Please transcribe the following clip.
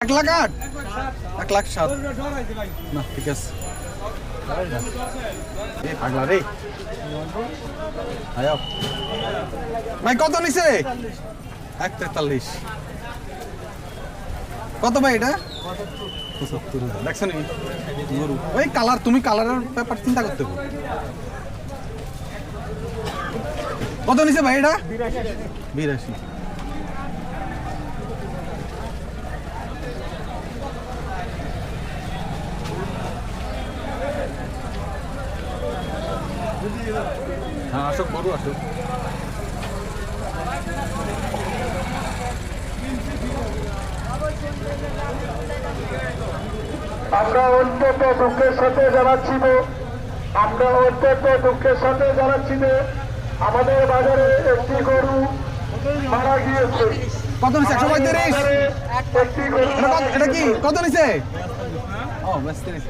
1,08,000 1,07,000 না ঠিক আছে এই পাগলা রে আয় ভাই কত নিছে 1,43 কত ভাই এটা 75,000 দেখছেন গরু ওই কালার তুমি কালারের ব্যাপার চিন্তা করতে হবে কত নিছে ভাই এটা 82 হ্যাঁ আসুক গরু আসুক আমরা অত্যন্ত দুঃখের সাথে জানাচ্ছি আমাদের বাজারে একটি গরু মারা গিয়েছে। কত নিছে 135 একটি গরু এটা কি কত নিছে ও 32